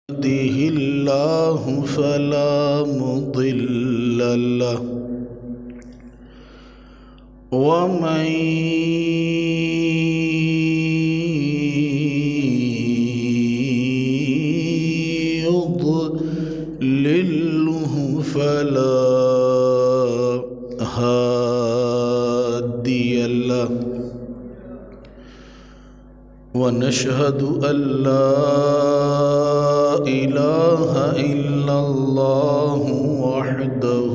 يهده الله فلا مضل له ومن يضلله فلا هادي له ونشهد أن لا إله إلا الله وحده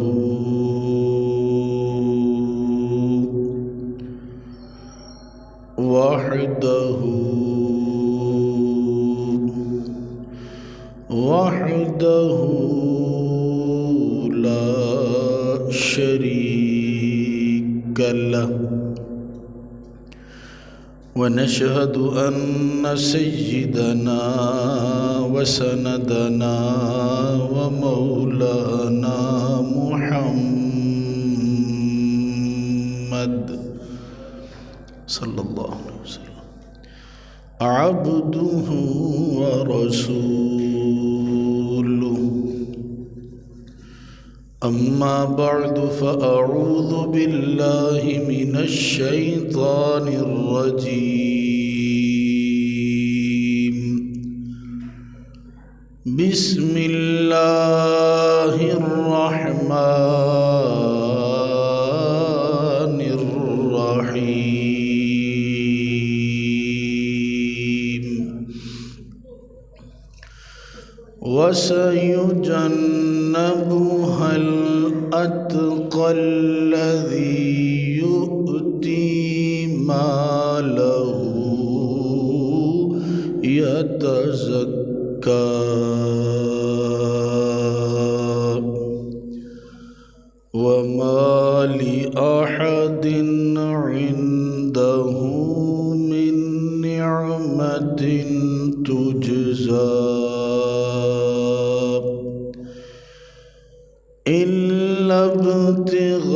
لا شريك له ونشهد أن سيدنا وسندنا ومولانا محمد صلى الله عليه وسلم عبده ورسوله. أما بعد فأعوذ بالله من الشيطان الرجيم. بسم الله الرحمن الرحيم. وسيجنبها الأتقى الذي يؤتي ماله يتزكى وما لأحد عنده من نعمة تجزى إلا ابتغاء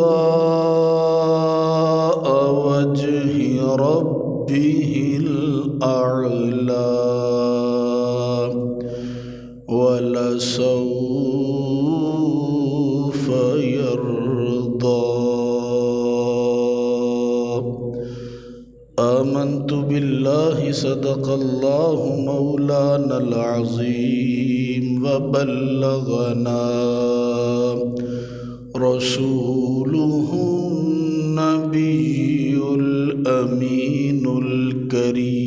وجه ربه الأعلى ولسوف يرضى. آمنت بالله صدق الله مولانا العظيم وبلغنا رسوله النبي الأمين الكريم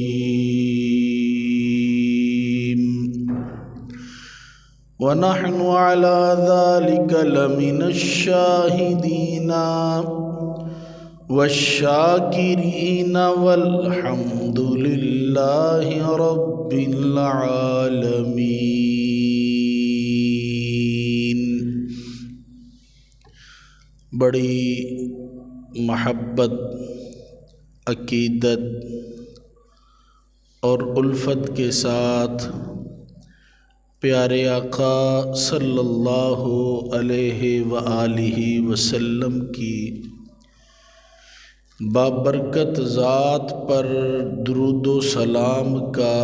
ونحن على ذلك لمن الشاهدين والشاكرين والحمد لله رب العالمين. بڑی محبت، عقیدت اور الفت کے ساتھ پیارے آقا صلی اللہ علیہ وآلہ وسلم کی بابرکت ذات پر درود و سلام کا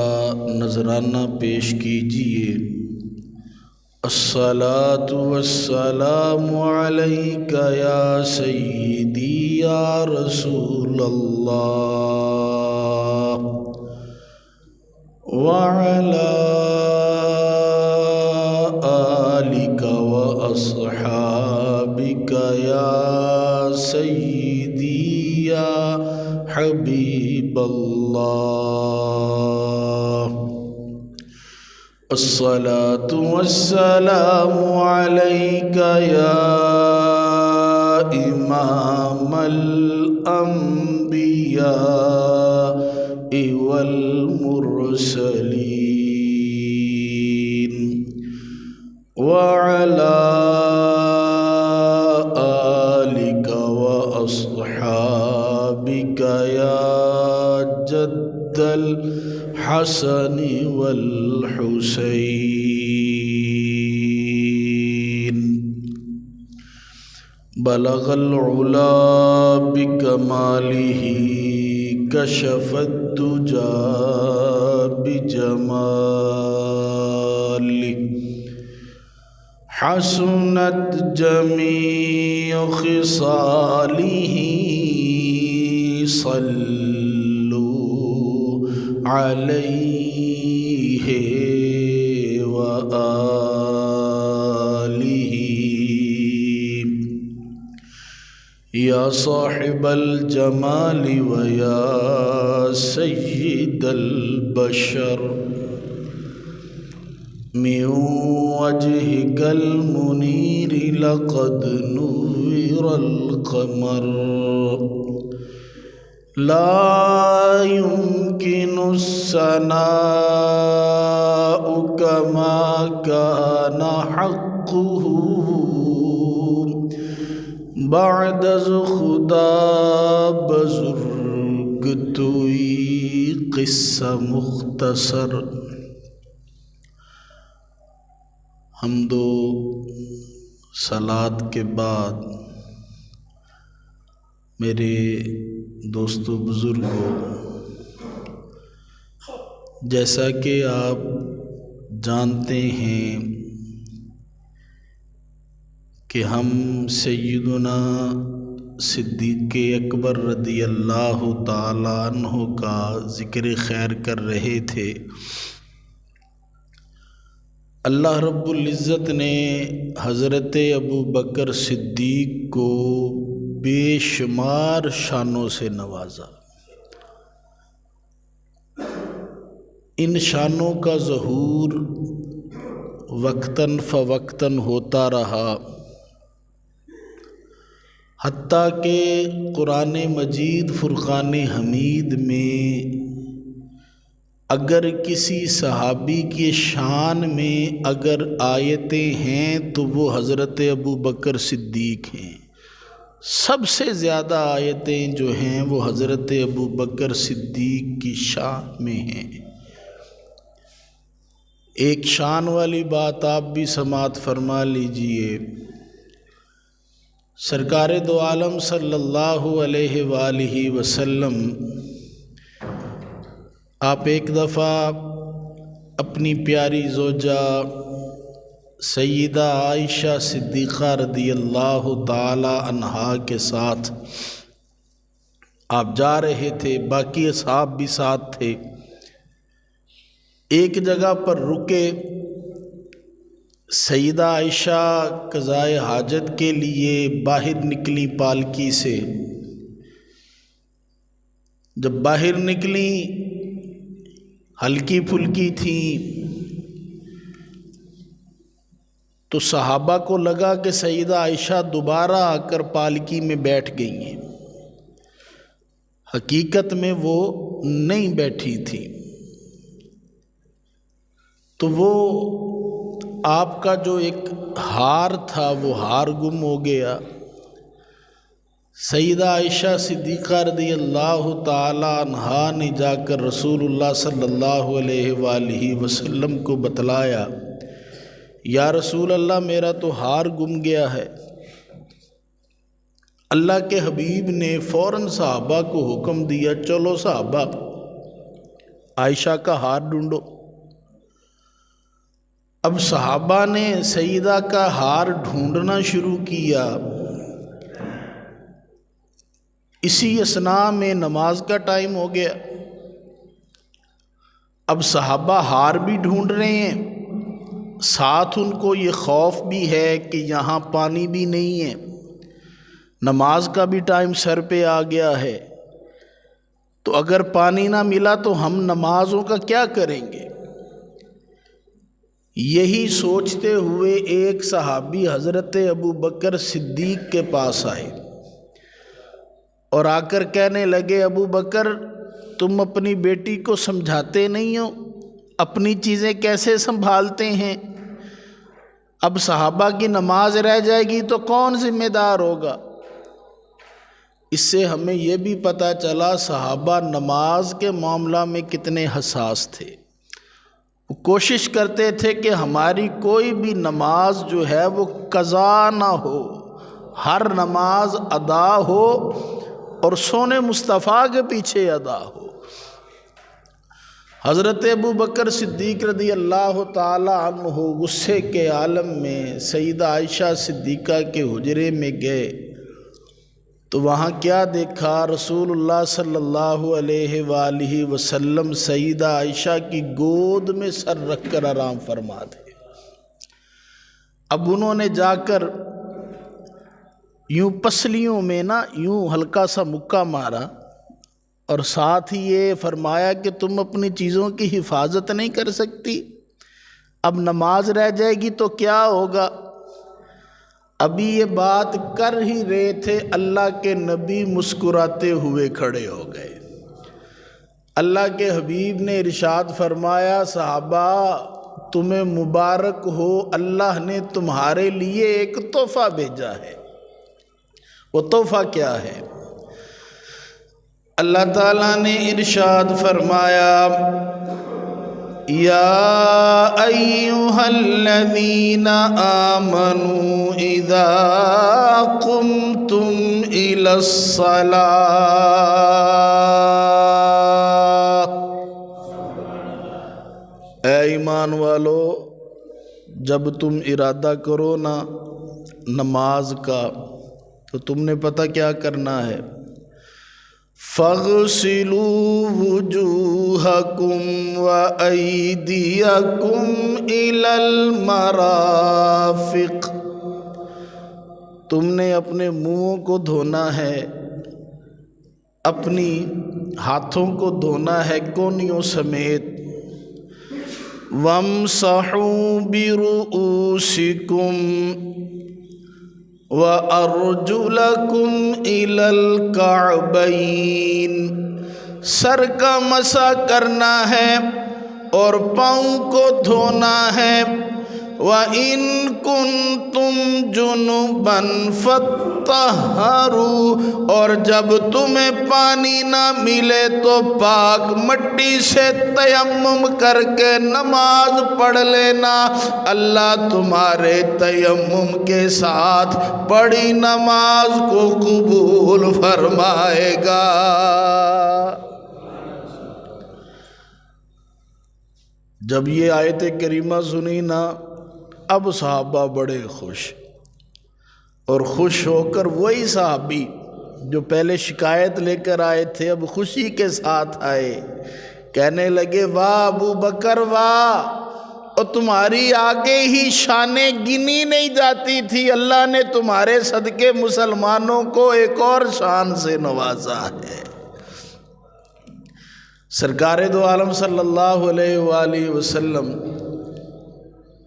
نذرانہ پیش کیجیے. الصلاۃ والسلام علیک یا سیدی یا رسول اللہ وعلی آلک واصحابک یا سیدی یا حبیب اللہ. الصلاة والسلام عليك يا إمام الأنبياء والمرسلين وعلى آلك وأصحابك يا جد الحسن والحسين. بلغ العلا بكماله كشف الدجى بجماله حسنت جميع خصاله صلوا عليه وآله يا صاحب الجمال ويا سيد البشر من وجهك المنير لقد نور القمر لا يمكن الثناء كما كان حقه بعد از خدا بزرگ توئی قصہ مختصر۔ حمد و صلات کے بعد میرے دوستو بزرگوں، جیسا کہ آپ جانتے ہیں کہ ہم سیدنا صدیق اکبر رضی اللہ تعالیٰ عنہ کا ذکر خیر کر رہے تھے۔ اللہ رب العزت نے حضرت ابو بکر صدیق کو بے شمار شانوں سے نوازا۔ ان شانوں کا ظہور وقتاً فوقتاً ہوتا رہا، حتیٰ کہ قرآن مجید فرقان حمید میں اگر کسی صحابی کی شان میں اگر آیتیں ہیں تو وہ حضرت ابو بکر صدیق ہیں۔ سب سے زیادہ آیتیں جو ہیں وہ حضرت ابو بکر صدیق کی شان میں ہیں۔ ایک شان والی بات آپ بھی سماعت فرما لیجئے۔ سرکار دو عالم صلی اللہ علیہ وآلہ وسلم آپ ایک دفعہ اپنی پیاری زوجہ سیدہ عائشہ صدیقہ رضی اللہ تعالی عنہا کے ساتھ آپ جا رہے تھے، باقی اصحاب بھی ساتھ تھے۔ ایک جگہ پر رکے، سیدہ عائشہ قضائے حاجت کے لیے باہر نکلی پالکی سے۔ جب باہر نکلی، ہلکی پھلکی تھی، تو صحابہ کو لگا کہ سیدہ عائشہ دوبارہ آ کر پالکی میں بیٹھ گئی ہیں۔ حقیقت میں وہ نہیں بیٹھی تھی، تو وہ آپ کا جو ایک ہار تھا وہ ہار گم ہو گیا۔ سیدہ عائشہ صدیقہ رضی اللہ تعالی عنہا نے جا کر رسول اللہ صلی اللہ علیہ وآلہ وسلم کو بتلایا، یا رسول اللہ میرا تو ہار گم گیا ہے۔ اللہ کے حبیب نے فوراً صحابہ کو حکم دیا، چلو صحابہ عائشہ کا ہار ڈھونڈو۔ اب صحابہ نے سیدہ کا ہار ڈھونڈنا شروع کیا۔ اسی اثناء میں نماز کا ٹائم ہو گیا۔ اب صحابہ ہار بھی ڈھونڈ رہے ہیں، ساتھ ان کو یہ خوف بھی ہے کہ یہاں پانی بھی نہیں ہے، نماز کا بھی ٹائم سر پہ آ گیا ہے، تو اگر پانی نہ ملا تو ہم نمازوں کا کیا کریں گے؟ یہی سوچتے ہوئے ایک صحابی حضرت ابو بکر صدیق کے پاس آئے اور آ کر کہنے لگے، ابو بکر تم اپنی بیٹی کو سمجھاتے نہیں ہو، اپنی چیزیں کیسے سنبھالتے ہیں؟ اب صحابہ کی نماز رہ جائے گی تو کون ذمہ دار ہوگا؟ اس سے ہمیں یہ بھی پتہ چلا صحابہ نماز کے معاملہ میں کتنے حساس تھے۔ وہ کوشش کرتے تھے کہ ہماری کوئی بھی نماز جو ہے وہ قضا نہ ہو، ہر نماز ادا ہو اور سونے مصطفیٰ کے پیچھے ادا ہو۔ حضرت ابو بکر صدیق رضی اللہ تعالی عنہ غصے کے عالم میں سیدہ عائشہ صدیقہ کے حجرے میں گئے تو وہاں کیا دیکھا؟ رسول اللہ صلی اللہ علیہ وآلہ وسلم سیدہ عائشہ کی گود میں سر رکھ کر آرام فرما تھے۔ اب انہوں نے جا کر یوں پسلیوں میں یوں ہلکا سا مکہ مارا اور ساتھ ہی یہ فرمایا کہ تم اپنی چیزوں کی حفاظت نہیں کر سکتی، اب نماز رہ جائے گی تو کیا ہوگا؟ ابھی یہ بات کر ہی رہے تھے، اللہ کے نبی مسکراتے ہوئے کھڑے ہو گئے۔ اللہ کے حبیب نے ارشاد فرمایا، صحابہ تمہیں مبارک ہو، اللہ نے تمہارے لیے ایک تحفہ بھیجا ہے۔ وہ تحفہ کیا ہے؟ اللہ تعالیٰ نے ارشاد فرمایا، یا ایھا الذین آمنوا اذا قمتم الی الصلاۃ، اے ایمان والو جب تم ارادہ کرو نا نماز کا تو تم نے پتہ کیا کرنا ہے؟ فَاغْسِلُوا وُجُوهَكُمْ وَأَيْدِيَكُمْ إِلَى الْمَرَافِقِ، تم نے اپنے منہوں کو دھونا ہے، اپنی ہاتھوں کو دھونا ہے کونیوں سمیت۔ وَامْسَحُوا بِرُؤُوسِكُمْ وَأَرْجُلَكُمْ إِلَى الْكَعْبَيْنِ، سر کا مسح کرنا ہے اور پاؤں کو دھونا ہے۔ وَإِن كُنتُمْ جُنُبًا فَاطَّهَّرُوا، اور جب تمہیں پانی نہ ملے تو پاک مٹی سے تیمم کر کے نماز پڑھ لینا، اللہ تمہارے تیمم کے ساتھ پڑھی نماز کو قبول فرمائے گا۔ جب یہ آیت کریمہ سنی نا، اب صحابہ بڑے خوش، اور خوش ہو کر وہی صحابی جو پہلے شکایت لے کر آئے تھے اب خوشی کے ساتھ آئے، کہنے لگے واہ ابو بکر واہ، اور تمہاری آگے ہی شانیں گنی نہیں جاتی تھی، اللہ نے تمہارے صدقے مسلمانوں کو ایک اور شان سے نوازا ہے۔ سرکار دو عالم صلی اللہ علیہ وآلہ وسلم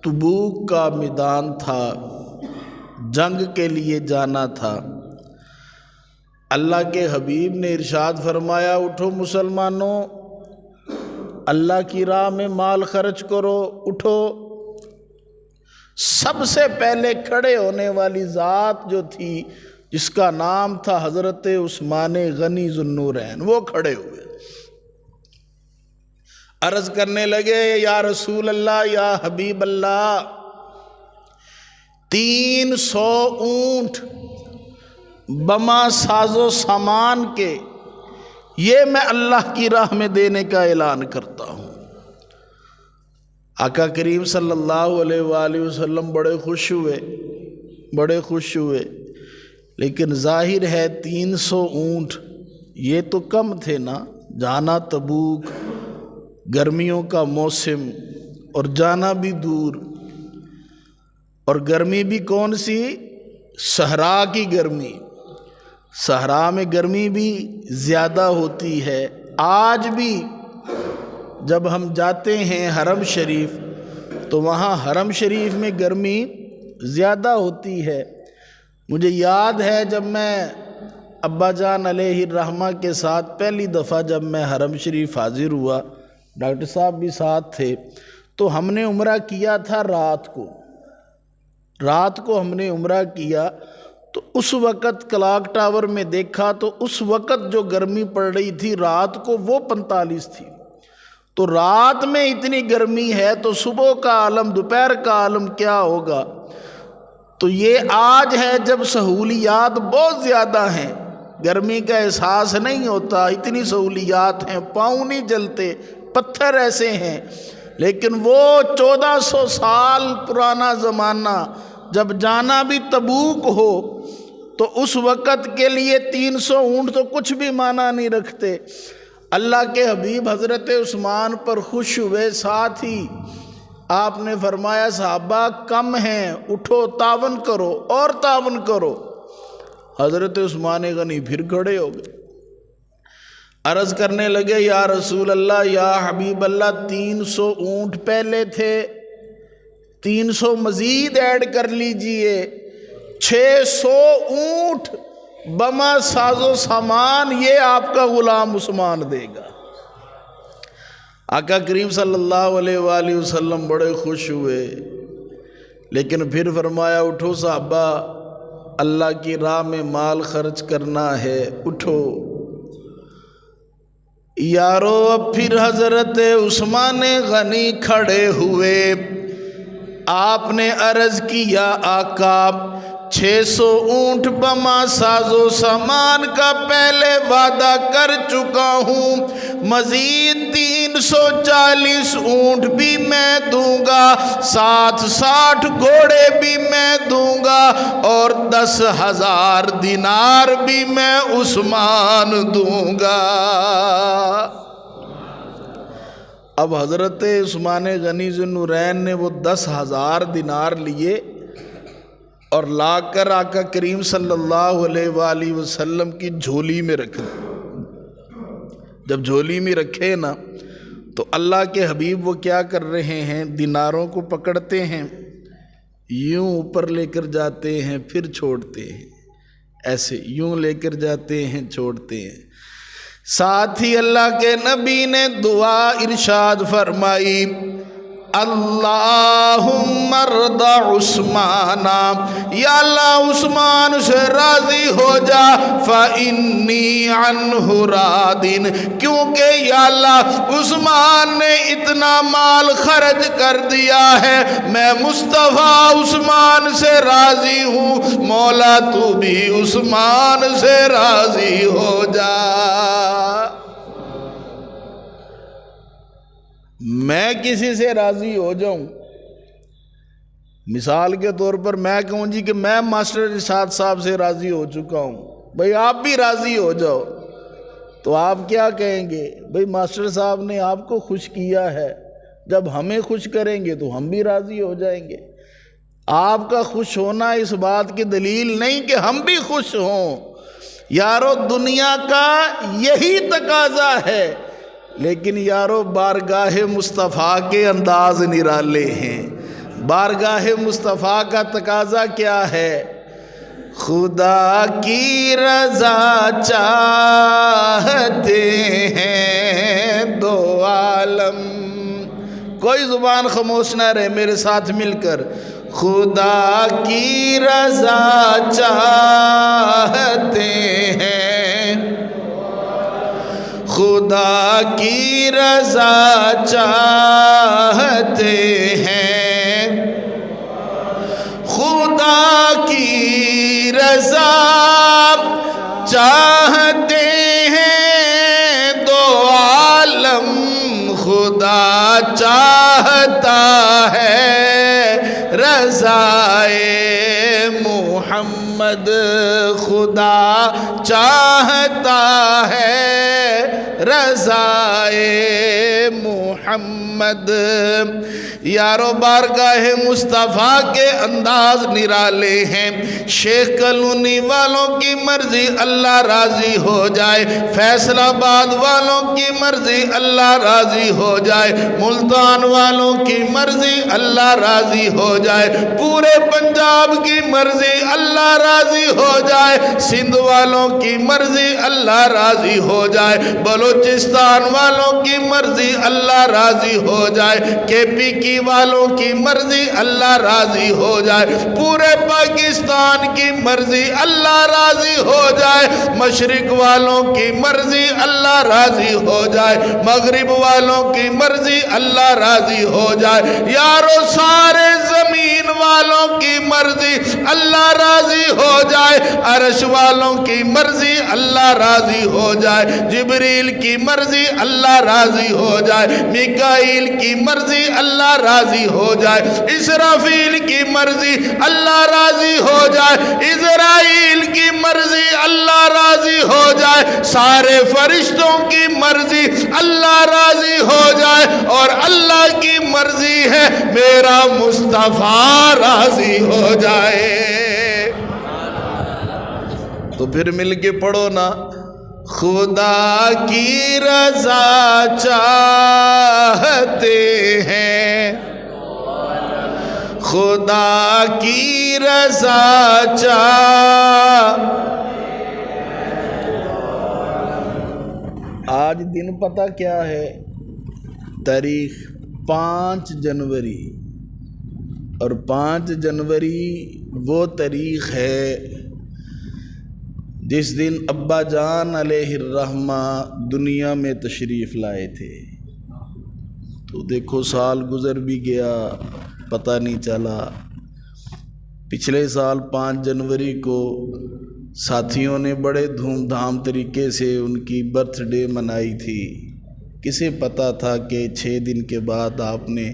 تبوک کا میدان تھا، جنگ کے لیے جانا تھا۔ اللہ کے حبیب نے ارشاد فرمایا، اٹھو مسلمانوں، اللہ کی راہ میں مال خرچ کرو، اٹھو۔ سب سے پہلے کھڑے ہونے والی ذات جو تھی جس کا نام تھا حضرت عثمان غنی ذو النورین، وہ کھڑے ہوئے، عرض کرنے لگے یا رسول اللہ یا حبیب اللہ، 300 اونٹ بما ساز و سامان کے یہ میں اللہ کی راہ میں دینے کا اعلان کرتا ہوں۔ آقا کریم صلی اللہ علیہ وآلہ وسلم بڑے خوش ہوئے، لیکن ظاہر ہے 300 اونٹ یہ تو کم تھے نا، جانا تبوک، گرمیوں کا موسم اور جانا بھی دور، اور گرمی بھی کون سی؟ صحرا کی گرمی، صحرا میں گرمی بھی زیادہ ہوتی ہے۔ آج بھی جب ہم جاتے ہیں حرم شریف تو وہاں حرم شریف میں گرمی زیادہ ہوتی ہے۔ مجھے یاد ہے جب میں ابا جان علیہ الرحمہ کے ساتھ پہلی دفعہ جب میں حرم شریف حاضر ہوا، ڈاکٹر صاحب بھی ساتھ تھے، تو ہم نے عمرہ کیا تھا رات کو ہم نے عمرہ کیا، تو اس وقت کلاک ٹاور میں دیکھا تو اس وقت جو گرمی پڑ رہی تھی رات کو وہ 45 تھی۔ تو رات میں اتنی گرمی ہے تو صبح کا عالم، دوپہر کا عالم کیا ہوگا؟ تو یہ آج ہے جب سہولیات بہت زیادہ ہیں، گرمی کا احساس نہیں ہوتا، اتنی سہولیات ہیں، پاؤں نہیں جلتے، پتھر ایسے ہیں، لیکن وہ 1400 سال پرانا زمانہ، جب جانا بھی تبوک ہو تو اس وقت کے لیے 300 اونٹ تو کچھ بھی معنی نہیں رکھتے۔ اللہ کے حبیب حضرت عثمان پر خوش ہوئے، ساتھ ہی آپ نے فرمایا صحابہ کم ہیں، اٹھو تعاون کرو اور تعاون کرو۔ حضرت عثمان غنی پھر کھڑے ہو گئے، عرض کرنے لگے یا رسول اللہ، یا حبیب اللہ، 300 اونٹ پہلے تھے، 300 مزید ایڈ کر لیجئے، 600 اونٹ بما ساز و سامان یہ آپ کا غلام عثمان دے گا۔ آقا کریم صلی اللہ علیہ وآلہ وسلم بڑے خوش ہوئے، لیکن پھر فرمایا اٹھو صحابہ، اللہ کی راہ میں مال خرچ کرنا ہے، اٹھو۔ یارو اب پھر حضرت عثمان غنی کھڑے ہوئے، آپ نے عرض کیا آقا 600 اونٹ بما ساز و سامان کا پہلے وعدہ کر چکا ہوں، مزید 340 اونٹ بھی میں دوں گا، 60 گھوڑے بھی میں دوں گا، اور 10,000 دینار بھی میں عثمان دوں گا۔ اب حضرت عثمان غنی ذو النورین نے وہ 10,000 دینار لیے اور لا کر آقا کریم صلی اللہ علیہ وآلہ وسلم کی جھولی میں رکھ دیا۔ جب جھولی میں رکھے نا تو اللہ کے حبیب وہ کیا کر رہے ہیں، دیناروں کو پکڑتے ہیں، یوں اوپر لے کر جاتے ہیں پھر چھوڑتے ہیں، ایسے یوں لے کر جاتے ہیں چھوڑتے ہیں۔ ساتھ ہی اللہ کے نبی نے دعا ارشاد فرمائی، اللہم ارض عثمانا، یا اللہ عثمان سے راضی ہو جا، فإنی عنہ راضٍ، کیونکہ یا اللہ عثمان نے اتنا مال خرچ کر دیا ہے، میں مصطفیٰ عثمان سے راضی ہوں، مولا تو بھی عثمان سے راضی ہو جا۔ میں کسی سے راضی ہو جاؤں، مثال کے طور پر میں کہوں جی کہ میں ماسٹر ارشاد صاحب سے راضی ہو چکا ہوں، بھئی آپ بھی راضی ہو جاؤ، تو آپ کیا کہیں گے؟ بھئی ماسٹر صاحب نے آپ کو خوش کیا ہے، جب ہمیں خوش کریں گے تو ہم بھی راضی ہو جائیں گے۔ آپ کا خوش ہونا اس بات کی دلیل نہیں کہ ہم بھی خوش ہوں، یارو دنیا کا یہی تقاضا ہے، لیکن یارو بارگاہ مصطفیٰ کے انداز نرالے ہیں۔ بارگاہ مصطفیٰ کا تقاضا کیا ہے؟ خدا کی رضا چاہتے ہیں دو عالم، کوئی زبان خاموش نہ رہے، میرے ساتھ مل کر، خدا کی رضا چاہتے ہیں، خدا کی رضا چاہتے ہیں، خدا کی رضا چاہتے ہیں دو عالم، خدا چاہتا ہے رضائے محمد، خدا چاہتا ہے رضائے محمد۔ یارو بارگاہ مصطفیٰ کے انداز نرالے ہیں، شیخ کالونی والوں کی مرضی اللہ راضی ہو جائے، فیصل آباد والوں کی مرضی اللہ راضی ہو جائے، ملتان والوں کی مرضی اللہ راضی ہو جائے، پورے پنجاب کی مرضی اللہ راضی ہو جائے، سندھ والوں کی مرضی اللہ راضی ہو جائے، بلوچستان والوں کی مرضی اللہ راضی ہو جائے، کے پی کی والوں کی مرضی اللہ راضی ہو جائے، پورے پاکستان کی مرضی اللہ راضی ہو جائے، مشرق والوں کی مرضی اللہ راضی ہو جائے، مغرب والوں کی مرضی اللہ راضی ہو جائے، یارو سارے زمین والوں کی مرضی اللہ اللہ راضی ہو جائے، عرش والوں کی مرضی اللہ راضی ہو جائے، جبریل کی مرضی اللہ راضی ہو جائے، میکائیل کی مرضی اللہ راضی ہو جائے، اسرافیل کی مرضی اللہ راضی ہو جائے، اسرائیل کی مرضی اللہ راضی ہو جائے، سارے فرشتوں کی مرضی اللہ راضی ہو جائے، اور اللہ کی مرضی ہے میرا مصطفیٰ راضی ہو جائے۔ تو پھر مل کے پڑھو نا، خدا کی رضا چاہتے ہیں، خدا کی رضا آج دن پتہ کیا ہے؟ تاریخ 5 جنوری، اور 5 جنوری وہ تاریخ ہے جس دن ابا جان علیہ الرحمہ دنیا میں تشریف لائے تھے۔ تو دیکھو سال گزر بھی گیا، پتہ نہیں چلا۔ پچھلے سال 5 جنوری کو ساتھیوں نے بڑے دھوم دھام طریقے سے ان کی برتھ ڈے منائی تھی۔ کسے پتہ تھا کہ 6 دن کے بعد آپ نے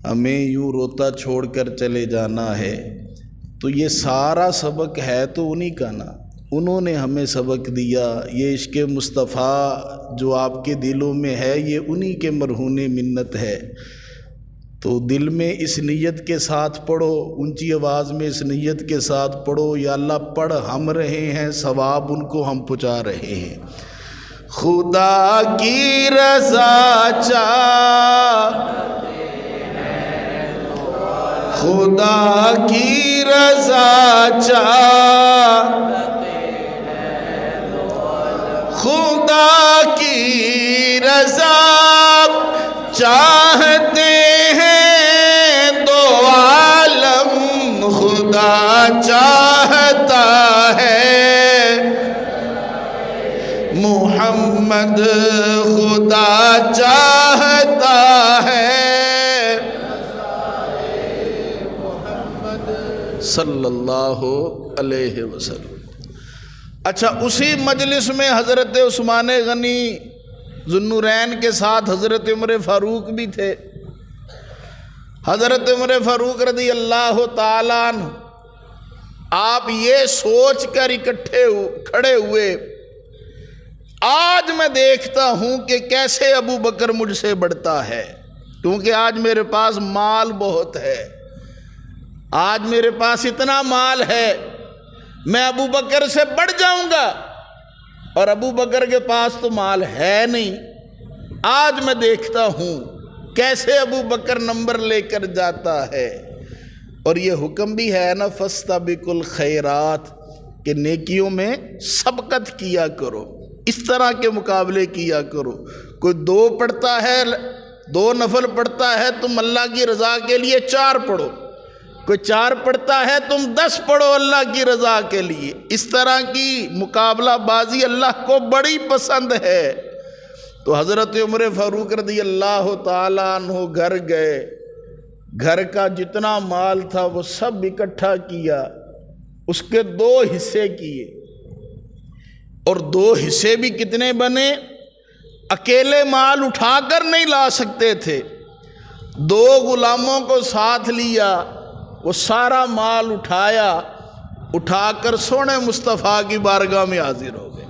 ہمیں یوں روتا چھوڑ کر چلے جانا ہے۔ تو یہ سارا سبق ہے تو انہی کا نا، انہوں نے ہمیں سبق دیا۔ یہ عشق مصطفیٰ جو آپ کے دلوں میں ہے، یہ انہی کے مرہون منت ہے۔ تو دل میں اس نیت کے ساتھ پڑھو، اونچی آواز میں اس نیت کے ساتھ پڑھو، یا اللہ پڑھ ہم رہے ہیں، ثواب ان کو ہم پہنچا رہے ہیں۔ خدا کی رضا چاہتے ہیں، خدا کی رضا چاہتے ہیں، خدا کی رضا چاہتے ہیں دو عالم، خدا چاہتا ہے محمد، خدا چاہتا ہے صلی اللہ علیہ وسلم۔ اچھا، اسی مجلس میں حضرت عثمان غنی ذوالنورین کے ساتھ حضرت عمر فاروق بھی تھے۔ حضرت عمر فاروق رضی اللہ تعالیٰ عنہ آپ یہ سوچ کر کھڑے ہوئے، آج میں دیکھتا ہوں کہ کیسے ابو بکر مجھ سے بڑھتا ہے، کیونکہ آج میرے پاس مال بہت ہے، آج میرے پاس اتنا مال ہے، میں ابو بکر سے بڑھ جاؤں گا، اور ابو بکر کے پاس تو مال ہے نہیں۔ آج میں دیکھتا ہوں کیسے ابو بکر نمبر لے کر جاتا ہے۔ اور یہ حکم بھی ہے نا، فاستبقوا الخیرات، کہ نیکیوں میں سبقت کیا کرو، اس طرح کے مقابلے کیا کرو۔ کوئی 2 پڑھتا ہے، 2 نفل پڑھتا ہے، تم اللہ کی رضا کے لیے 4 پڑھو۔ کوئی 4 پڑھتا ہے، تم 10 پڑھو اللہ کی رضا کے لیے۔ اس طرح کی مقابلہ بازی اللہ کو بڑی پسند ہے۔ تو حضرت عمر فاروق رضی اللہ تعالیٰ عنہ گھر گئے، گھر کا جتنا مال تھا وہ سب اکٹھا کیا، اس کے 2 حصے کیے، اور 2 حصے بھی کتنے بنے؟ اکیلے مال اٹھا کر نہیں لا سکتے تھے، 2 غلاموں کو ساتھ لیا، وہ سارا مال اٹھایا، اٹھا کر سونے مصطفیٰ کی بارگاہ میں حاضر ہو گئے،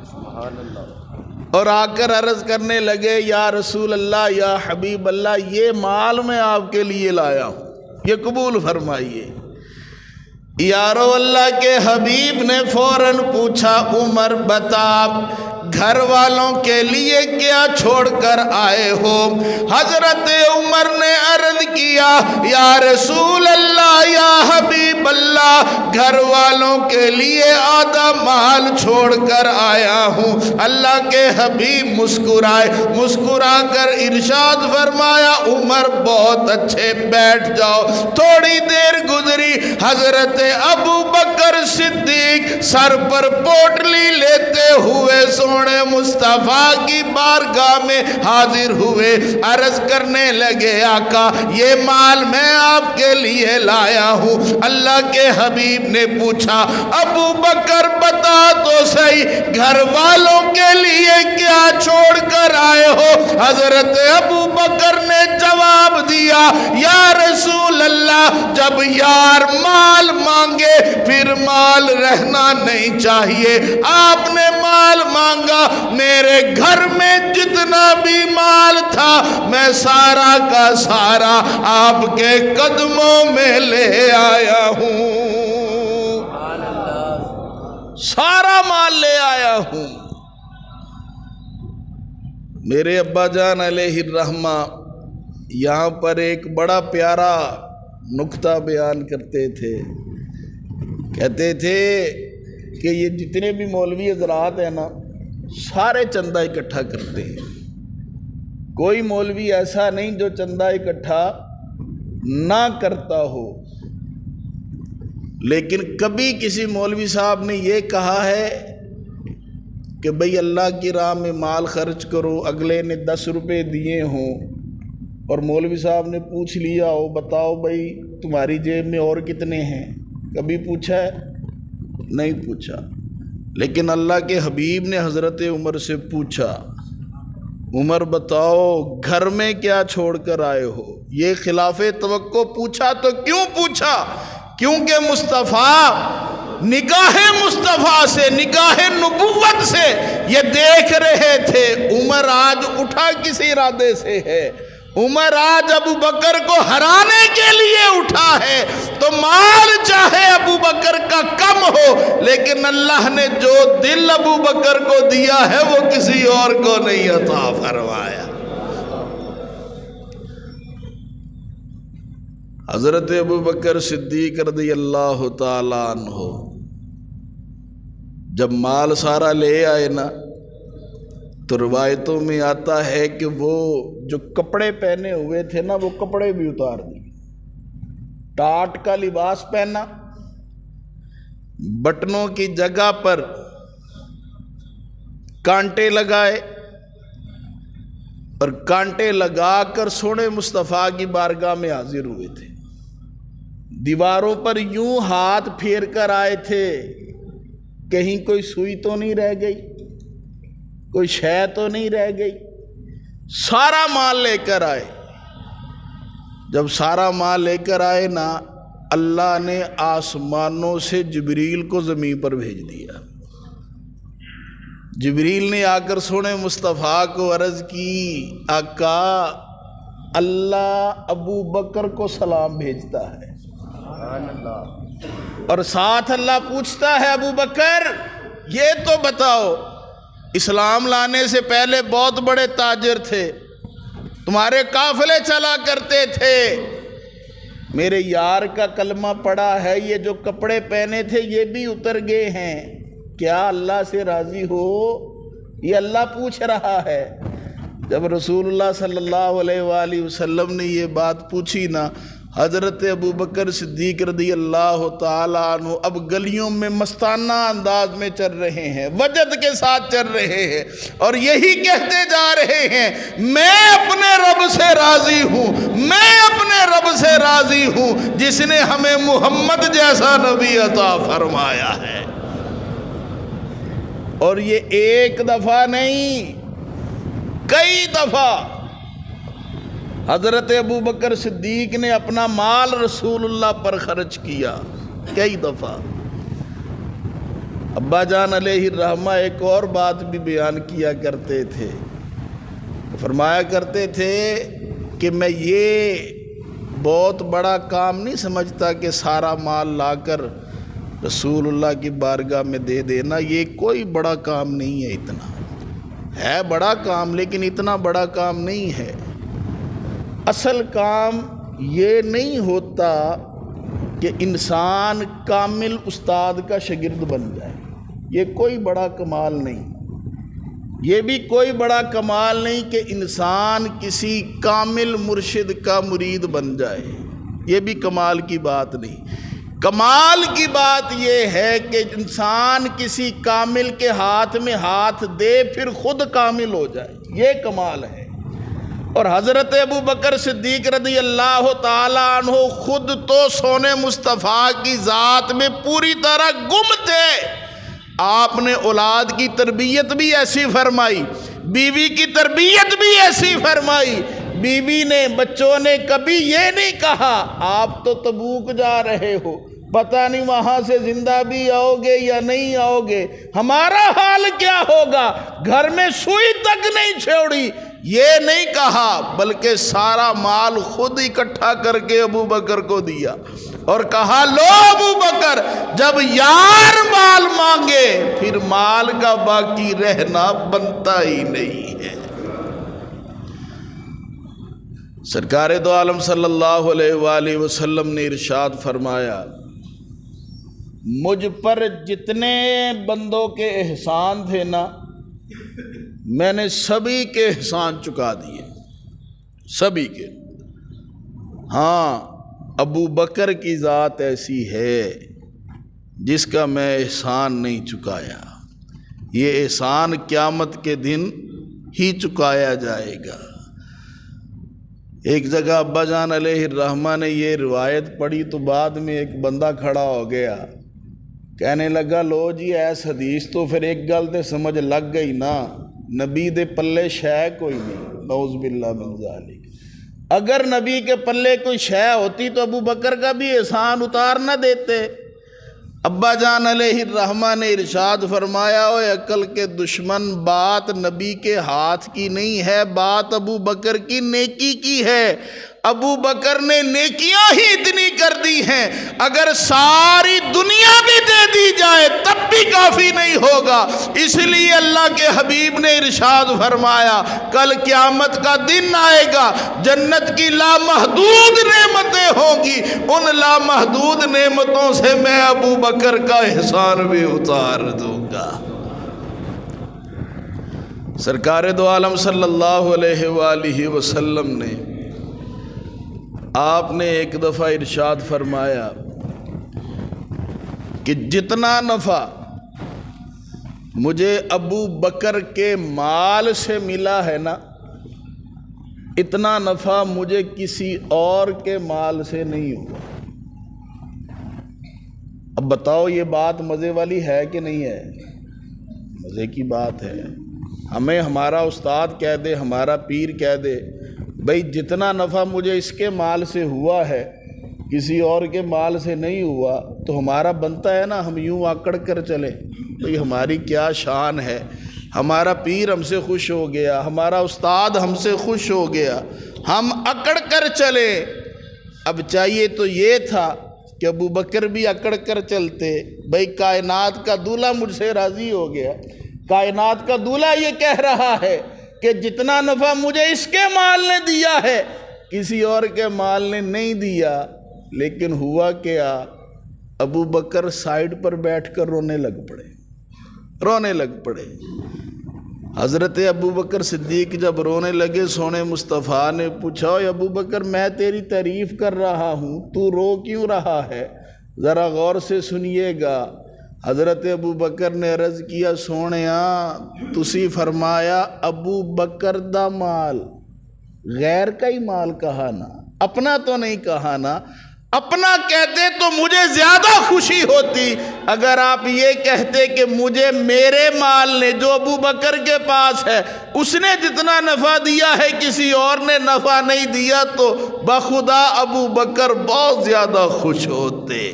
اور آ کر عرض کرنے لگے، یا رسول اللہ، یا حبیب اللہ، یہ مال میں آپ کے لیے لایا ہوں، یہ قبول فرمائیے۔ یارو اللہ کے حبیب نے فوراً پوچھا، عمر بتا گھر والوں کے لیے کیا چھوڑ کر آئے ہو؟ حضرت عمر نے عرض کیا، یا رسول اللہ، یا حبیب اللہ، گھر والوں کے لیے آدھا مال چھوڑ کر آیا ہوں۔ اللہ کے حبیب مسکرائے، مسکرا کر ارشاد فرمایا، عمر بہت اچھے، بیٹھ جاؤ۔ تھوڑی دیر گزری، حضرت ابو بکر صدیق سر پر پوٹلی لیتے ہوئے سونے مصطفیٰ کی بارگاہ میں حاضر ہوئے، عرض کرنے لگے آقا یہ مال میں آپ کے لیے لایا ہوں۔ اللہ کے حبیب نے پوچھا ابو بکر بتا تو صحیح گھر والوں کے لیے کیا چھوڑ کر آئے ہو؟ حضرت ابو بکر نے جواب دیا یا رسول اللہ جب یار مال مانگے پھر مال رہنا نہیں چاہیے، آپ نے مال مانگا، میرے گھر میں جتنا بھی مال تھا میں سارا کا سارا آپ کے قدموں میں لے آیا ہوں، سارا مال لے آیا ہوں۔ میرے ابا جان علیہ الرحمہ یہاں پر ایک بڑا پیارا نکتہ بیان کرتے تھے، کہتے تھے کہ یہ جتنے بھی مولوی حضرات ہیں نا سارے چندہ اکٹھا کرتے ہیں، کوئی مولوی ایسا نہیں جو چندہ اکٹھا نہ کرتا ہو، لیکن کبھی کسی مولوی صاحب نے یہ کہا ہے کہ بھئی اللہ کی راہ میں مال خرچ کرو، اگلے نے 10 روپے دیے ہوں اور مولوی صاحب نے پوچھ لیا ہو بتاؤ بھئی تمہاری جیب میں اور کتنے ہیں؟ کبھی پوچھا ہے؟ نہیں پوچھا۔ لیکن اللہ کے حبیب نے حضرت عمر سے پوچھا عمر بتاؤ گھر میں کیا چھوڑ کر آئے ہو؟ یہ خلاف توقع پوچھا تو کیوں پوچھا؟ کیونکہ مصطفیٰ نگاہ مصطفیٰ سے، نگاہ نبوت سے یہ دیکھ رہے تھے عمر آج اٹھا کس ارادے سے ہے، عمر آج ابو بکر کو ہرانے کے لیے اٹھا ہے، تو مال چاہے ابو بکر کا کم ہو لیکن اللہ نے جو دل ابو بکر کو دیا ہے وہ کسی اور کو نہیں عطا فرمایا۔ حضرت ابو بکر صدیق رضی اللہ تعالیٰ عنہ جب مال سارا لے آئے نا تو روایتوں میں آتا ہے کہ وہ جو کپڑے پہنے ہوئے تھے نا وہ کپڑے بھی اتار دیے، ٹاٹ کا لباس پہنا، بٹنوں کی جگہ پر کانٹے لگائے اور کانٹے لگا کر سونے مصطفیٰ کی بارگاہ میں حاضر ہوئے تھے، دیواروں پر یوں ہاتھ پھیر کر آئے تھے کہیں کوئی سوئی تو نہیں رہ گئی، کوئی شے تو نہیں رہ گئی، سارا مال لے کر آئے۔ جب سارا مال لے کر آئے نا اللہ نے آسمانوں سے جبریل کو زمین پر بھیج دیا، جبریل نے آ کر سونے مصطفیٰ کو عرض کی آقا اللہ ابو بکر کو سلام بھیجتا ہے، اور ساتھ اللہ پوچھتا ہے ابو بکر یہ تو بتاؤ اسلام لانے سے پہلے بہت بڑے تاجر تھے، تمہارے قافلے چلا کرتے تھے، میرے یار کا کلمہ پڑا ہے، یہ جو کپڑے پہنے تھے یہ بھی اتر گئے ہیں، کیا اللہ سے راضی ہو؟ یہ اللہ پوچھ رہا ہے۔ جب رسول اللہ صلی اللہ علیہ وآلہ وسلم نے یہ بات پوچھی نا حضرت ابو بکر صدیق رضی اللہ تعالیٰ عنہ اب گلیوں میں مستانہ انداز میں چل رہے ہیں، وجد کے ساتھ چل رہے ہیں اور یہی کہتے جا رہے ہیں میں اپنے رب سے راضی ہوں، میں اپنے رب سے راضی ہوں جس نے ہمیں محمد جیسا نبی عطا فرمایا ہے۔ اور یہ ایک دفعہ نہیں کئی دفعہ حضرت ابو بکر صدیق نے اپنا مال رسول اللہ پر خرچ کیا، کئی دفعہ۔ ابا جان علیہ الرحمہ ایک اور بات بھی بیان کیا کرتے تھے، فرمایا کرتے تھے کہ میں یہ بہت بڑا کام نہیں سمجھتا کہ سارا مال لا کر رسول اللہ کی بارگاہ میں دے دینا، یہ کوئی بڑا کام نہیں ہے، اتنا ہے بڑا کام لیکن اتنا بڑا کام نہیں ہے۔ اصل کام یہ نہیں ہوتا کہ انسان کامل استاد کا شاگرد بن جائے، یہ کوئی بڑا کمال نہیں، یہ بھی کوئی بڑا کمال نہیں کہ انسان کسی کامل مرشد کا مرید بن جائے، یہ بھی کمال کی بات نہیں۔ کمال کی بات یہ ہے کہ انسان کسی کامل کے ہاتھ میں ہاتھ دے پھر خود کامل ہو جائے، یہ کمال ہے۔ اور حضرت ابو بکر صدیق رضی اللہ تعالیٰ عنہ خود تو سونے مصطفیٰ کی ذات میں پوری طرح گم تھے، آپ نے اولاد کی تربیت بھی ایسی فرمائی، بیوی کی تربیت بھی ایسی فرمائی۔ بیوی نے، بچوں نے کبھی یہ نہیں کہا آپ تو تبوک جا رہے ہو، پتہ نہیں وہاں سے زندہ بھی آؤ گے یا نہیں آؤ گے، ہمارا حال کیا ہوگا، گھر میں سوئی تک نہیں چھوڑی، یہ نہیں کہا، بلکہ سارا مال خود اکٹھا کر کے ابو بکر کو دیا اور کہا لو ابو بکر، جب یار مال مانگے پھر مال کا باقی رہنا بنتا ہی نہیں ہے۔ سرکار دو عالم صلی اللہ علیہ وآلہ وسلم نے ارشاد فرمایا، مجھ پر جتنے بندوں کے احسان تھے نا، میں نے سبھی کے احسان چکا دیے، سبھی کے۔ ہاں، ابو بکر کی ذات ایسی ہے جس کا میں احسان نہیں چکایا، یہ احسان قیامت کے دن ہی چکایا جائے گا۔ ایک جگہ ابا جان علیہ الرحمہ نے یہ روایت پڑھی تو بعد میں ایک بندہ کھڑا ہو گیا، کہنے لگا لو جی ایس حدیث تو پھر ایک گل تے سمجھ لگ گئی نا، نبی دے پلے شے کوئی نہیں، نعوذ باللہ من ذالک۔ اگر نبی کے پلے کوئی شے ہوتی تو ابو بکر کا بھی احسان اتار نہ دیتے۔ ابا جان علیہ الرحمہ نے ارشاد فرمایا، اوے عقل کے دشمن، بات نبی کے ہاتھ کی نہیں ہے، بات ابو بکر کی نیکی کی ہے۔ ابو بکر نے نیکیاں ہی اتنی کر دی ہیں، اگر ساری دنیا بھی دے دی جائے تب بھی کافی نہیں ہوگا۔ اس لیے اللہ کے حبیب نے ارشاد فرمایا، کل قیامت کا دن آئے گا، جنت کی لامحدود نعمتیں ہوں گی، ان لامحدود نعمتوں سے میں ابو بکر کا احسان بھی اتار دوں گا۔ سرکار دو عالم صلی اللہ علیہ وآلہ وسلم نے، آپ نے ایک دفعہ ارشاد فرمایا کہ جتنا نفع مجھے ابو بکر کے مال سے ملا ہے نا، اتنا نفع مجھے کسی اور کے مال سے نہیں ہوا۔ اب بتاؤ یہ بات مزے والی ہے کہ نہیں ہے؟ مزے کی بات ہے۔ ہمیں ہمارا استاد کہہ دے، ہمارا پیر کہہ دے، بھئی جتنا نفع مجھے اس کے مال سے ہوا ہے کسی اور کے مال سے نہیں ہوا، تو ہمارا بنتا ہے نا ہم یوں آکڑ کر چلیں، بھئی ہماری کیا شان ہے، ہمارا پیر ہم سے خوش ہو گیا، ہمارا استاد ہم سے خوش ہو گیا، ہم اکڑ کر چلیں۔ اب چاہیے تو یہ تھا کہ ابو بکر بھی اکڑ کر چلتے، بھئی کائنات کا دولہ مجھ سے راضی ہو گیا، کائنات کا دولہ یہ کہہ رہا ہے کہ جتنا نفع مجھے اس کے مال نے دیا ہے کسی اور کے مال نے نہیں دیا۔ لیکن ہوا کیا، ابو بکر سائیڈ پر بیٹھ کر رونے لگ پڑے۔ حضرت ابو بکر صدیق جب رونے لگے، سونے مصطفیٰ نے پوچھا، اوے ابو بکر میں تیری تعریف کر رہا ہوں، تو رو کیوں رہا ہے؟ ذرا غور سے سنیے گا۔ حضرت ابو بکر نے عرض کیا، سونیا تسی فرمایا ابو بکر دا مال، غیر کا ہی مال کہا نا، اپنا تو نہیں کہا نا، اپنا کہتے تو مجھے زیادہ خوشی ہوتی، اگر آپ یہ کہتے کہ مجھے میرے مال نے جو ابو بکر کے پاس ہے اس نے جتنا نفع دیا ہے کسی اور نے نفع نہیں دیا، تو بخدا ابو بکر بہت زیادہ خوش ہوتے۔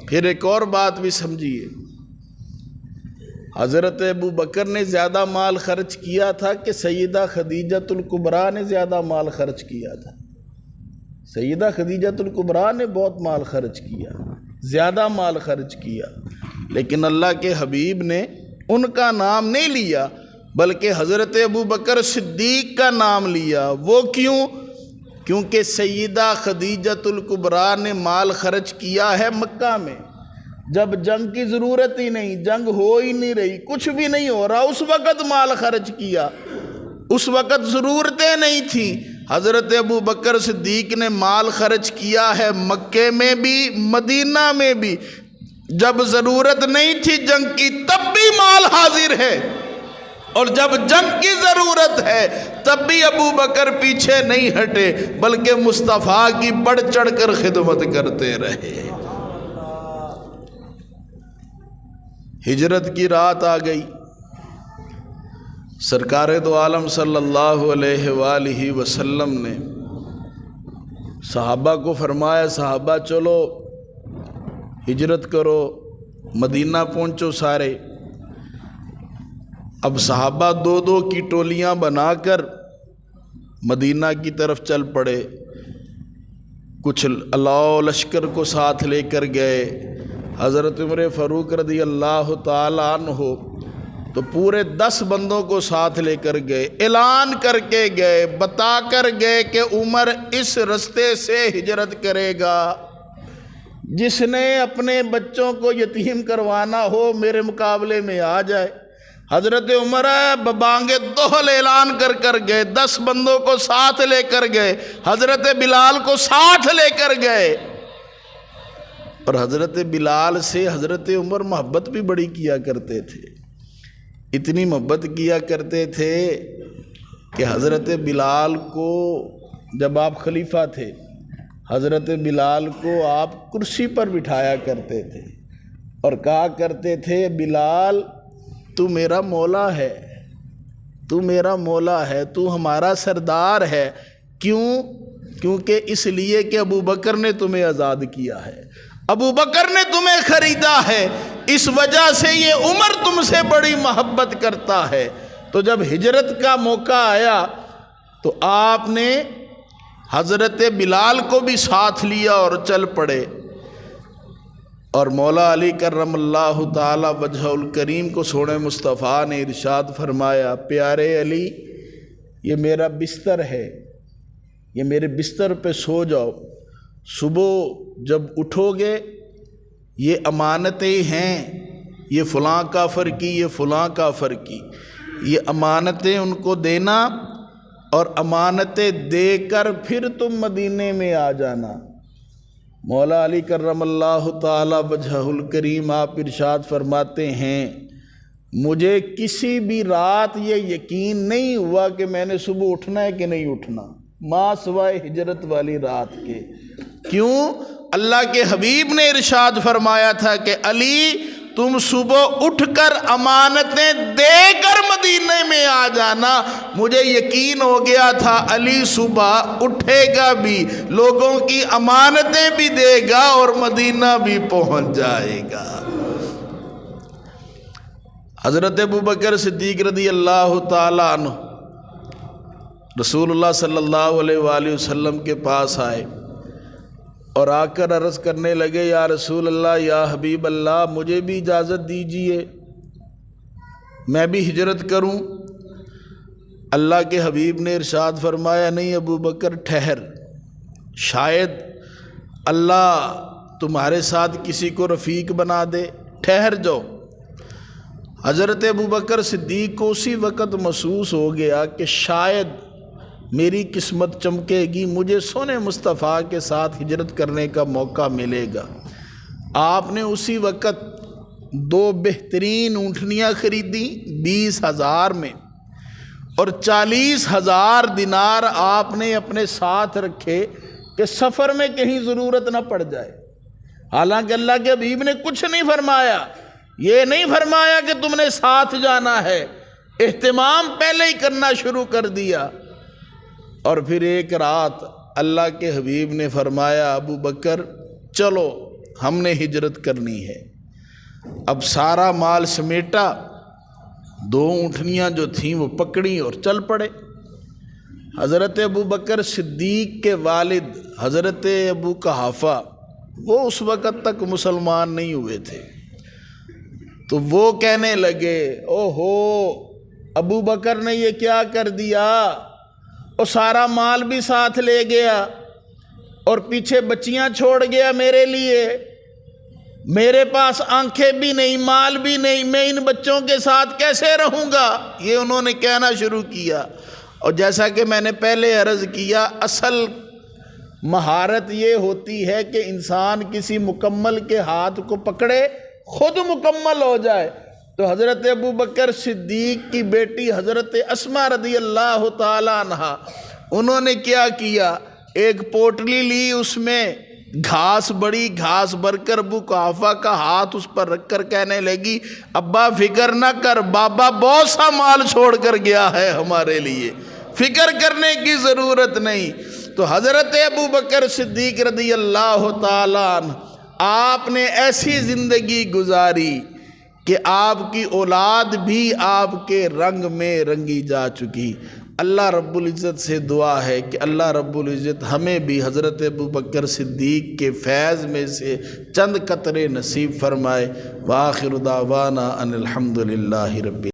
پھر ایک اور بات بھی سمجھیے، حضرت ابو بکر نے زیادہ مال خرچ کیا تھا کہ سیدہ خدیجۃ الکبریٰ نے زیادہ مال خرچ کیا تھا؟ سیدہ خدیجۃ الکبریٰ نے بہت مال خرچ کیا، زیادہ مال خرچ کیا، لیکن اللہ کے حبیب نے ان کا نام نہیں لیا بلکہ حضرت ابو بکر صدیق کا نام لیا۔ وہ کیوں؟ کیونکہ سیدہ خدیجۃ الکبریٰ نے مال خرچ کیا ہے مکہ میں، جب جنگ کی ضرورت ہی نہیں، جنگ ہو ہی نہیں رہی، کچھ بھی نہیں ہو رہا، اس وقت مال خرچ کیا، اس وقت ضرورتیں نہیں تھیں۔ حضرت ابو بکر صدیق نے مال خرچ کیا ہے مکے میں بھی مدینہ میں بھی، جب ضرورت نہیں تھی جنگ کی تب بھی مال حاضر ہے، اور جب جنگ کی ضرورت ہے تب بھی ابو بکر پیچھے نہیں ہٹے، بلکہ مصطفیٰ کی بڑھ چڑھ کر خدمت کرتے رہے۔ ہجرت کی رات آ گئی، سرکار دو عالم صلی اللہ علیہ وآلہ وسلم نے صحابہ کو فرمایا، صحابہ چلو ہجرت کرو، مدینہ پہنچو سارے۔ اب صحابہ دو دو کی ٹولیاں بنا کر مدینہ کی طرف چل پڑے، کچھ علاؤ لشکر کو ساتھ لے کر گئے، حضرت عمر فاروق رضی اللہ تعالیٰ عنہ تو پورے 10 بندوں کو ساتھ لے کر گئے، اعلان کر کے گئے، بتا کر گئے کہ عمر اس رستے سے ہجرت کرے گا، جس نے اپنے بچوں کو یتیم کروانا ہو میرے مقابلے میں آ جائے۔ حضرت عمر ببانگ دہل اعلان کر کر گئے، 10 بندوں کو ساتھ لے کر گئے، حضرت بلال کو ساتھ لے کر گئے، اور حضرت بلال سے حضرت عمر محبت بھی بڑی کیا کرتے تھے، اتنی محبت کیا کرتے تھے کہ حضرت بلال کو جب آپ خلیفہ تھے، حضرت بلال کو آپ کرسی پر بٹھایا کرتے تھے اور کہا کرتے تھے، بلال تو میرا مولا ہے، تو میرا مولا ہے، تو ہمارا سردار ہے۔ کیوں؟ کیونکہ اس لیے کہ ابو بکر نے تمہیں آزاد کیا ہے، ابو بکر نے تمہیں خریدا ہے، اس وجہ سے یہ عمر تم سے بڑی محبت کرتا ہے۔ تو جب ہجرت کا موقع آیا تو آپ نے حضرت بلال کو بھی ساتھ لیا اور چل پڑے، اور مولا علی کرم اللہ تعالی وجہ الکریم کو سونے مصطفیٰ نے ارشاد فرمایا، پیارے علی یہ میرا بستر ہے، یہ میرے بستر پہ سو جاؤ، صبح جب اٹھو گے یہ امانتیں ہیں، یہ فلاں کافر کی، یہ فلاں کافر کی، یہ امانتیں ان کو دینا، اور امانتیں دے کر پھر تم مدینے میں آ جانا۔ مولا علی کرم اللہ تعالی وجہ الکریم آپ ارشاد فرماتے ہیں، مجھے کسی بھی رات یہ یقین نہیں ہوا کہ میں نے صبح اٹھنا ہے کہ نہیں اٹھنا، ماں سوائے ہجرت والی رات کے۔ کیوں؟ اللہ کے حبیب نے ارشاد فرمایا تھا کہ علی تم صبح اٹھ کر امانتیں دے کر مدینے میں آ جانا۔ مجھے یقین ہو گیا تھا علی صبح اٹھے گا بھی، لوگوں کی امانتیں بھی دے گا اور مدینہ بھی پہنچ جائے گا۔ حضرت ابو بکر صدیق رضی اللہ تعالیٰ عنہ رسول اللہ صلی اللہ علیہ وآلہ وسلم کے پاس آئے اور آ کر عرض کرنے لگے، یا رسول اللہ، یا حبیب اللہ، مجھے بھی اجازت دیجئے میں بھی ہجرت کروں۔ اللہ کے حبیب نے ارشاد فرمایا، نہیں ابو بکر ٹھہر، شاید اللہ تمہارے ساتھ کسی کو رفیق بنا دے، ٹھہر جاؤ۔ حضرت ابو بکر صدیق کو اسی وقت محسوس ہو گیا کہ شاید میری قسمت چمکے گی، مجھے سونے مصطفیٰ کے ساتھ ہجرت کرنے کا موقع ملے گا۔ آپ نے اسی وقت 2 بہترین اونٹنیاں خریدیں 20,000 میں، اور 40,000 دینار آپ نے اپنے ساتھ رکھے کہ سفر میں کہیں ضرورت نہ پڑ جائے۔ حالانکہ اللہ کے حبیب نے کچھ نہیں فرمایا، یہ نہیں فرمایا کہ تم نے ساتھ جانا ہے، اہتمام پہلے ہی کرنا شروع کر دیا۔ اور پھر ایک رات اللہ کے حبیب نے فرمایا، ابو بکر چلو ہم نے ہجرت کرنی ہے۔ اب سارا مال سمیٹا، 2 اونٹنیاں جو تھیں وہ پکڑی اور چل پڑے۔ حضرت ابو بکر صدیق کے والد حضرت ابو قحافہ وہ اس وقت تک مسلمان نہیں ہوئے تھے، تو وہ کہنے لگے، اوہو ابو بکر نے یہ کیا کر دیا، اور سارا مال بھی ساتھ لے گیا اور پیچھے بچیاں چھوڑ گیا میرے لیے، میرے پاس آنکھیں بھی نہیں، مال بھی نہیں، میں ان بچوں کے ساتھ کیسے رہوں گا؟ یہ انہوں نے کہنا شروع کیا۔ اور جیسا کہ میں نے پہلے عرض کیا، اصل مہارت یہ ہوتی ہے کہ انسان کسی مکمل کے ہاتھ کو پکڑے، خود مکمل ہو جائے۔ تو حضرت ابو بکر صدیق کی بیٹی حضرت اسماء رضی اللہ تعالی عنہا، انہوں نے کیا کیا، ایک پوٹلی لی، اس میں گھاس، بڑی گھاس بھر کر ابو قحافہ کا ہاتھ اس پر رکھ کر کہنے لگی، ابا فکر نہ کر، بابا بہت سا مال چھوڑ کر گیا ہے ہمارے لیے، فکر کرنے کی ضرورت نہیں۔ تو حضرت ابو بکر صدیق رضی اللہ تعالیٰ عنہ، آپ نے ایسی زندگی گزاری کہ آپ کی اولاد بھی آپ کے رنگ میں رنگی جا چکی۔ اللہ رب العزت سے دعا ہے کہ اللہ رب العزت ہمیں بھی حضرت ابو بکر صدیق کے فیض میں سے چند قطرے نصیب فرمائے۔ وآخر دعوانا ان الحمد للہ رب